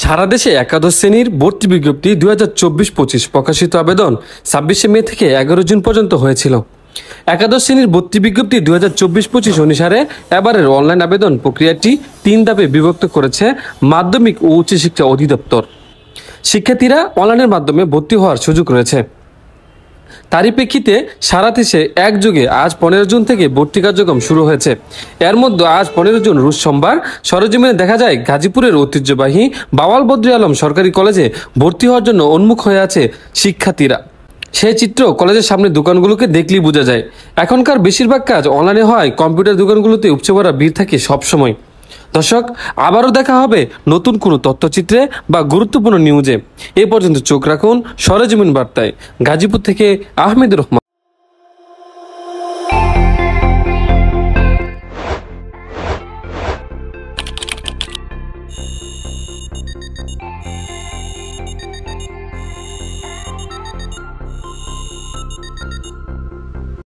সারা দেশে একাদশ শ্রেণীর ভর্তি বিজ্ঞপ্তি 2024-25 প্রকাশিত আবেদন 26 মে থেকে 11 জুন পর্যন্ত হয়েছিল। একাদশ শ্রেণীর ভর্তি বিজ্ঞপ্তি 2024-25 অনুসারে এবারের অনলাইন আবেদন প্রক্রিয়াটি 3 ধাপে বিভক্ত করেছে মাধ্যমিক ও উচ্চশিক্ষা অধিদপ্তর। শিক্ষার্থীরা অনলাইনের মাধ্যমে ভর্তি হওয়ার সুযোগ রয়েছে। তারই প্রেক্ষিতে সারা দেশে একযোগে আজ 15 জুন থেকে ভর্তি কার্যক্রম শুরু হয়েছে। এর মধ্যে আজ 15 জুন রোজ সোমবার সরেজমিনে দেখা যায় গাজীপুরের ঐতিহ্যবাহী বাওয়াল বদ্রী আলম সরকারি কলেজে ভর্তি হওয়ার জন্য উন্মুখ হয়ে আছে শিক্ষার্থীরা। সেই চিত্র কলেজের সামনে দোকানগুলোকে দেখলেই বোঝা যায়। এখনকার বেশিরভাগ কাজ অনলাইনে হয়, কম্পিউটার দোকানগুলোতে উপচে পড়া ভিড় থাকে সবসময়। দর্শক, আবারও দেখা হবে নতুন কোনো তথ্যচিত্রে বা গুরুত্বপূর্ণ নিউজে। এ পর্যন্ত চোখ রাখুন সরেজমিন বার্তায়। গাজীপুর থেকে আহমেদুর রহমান।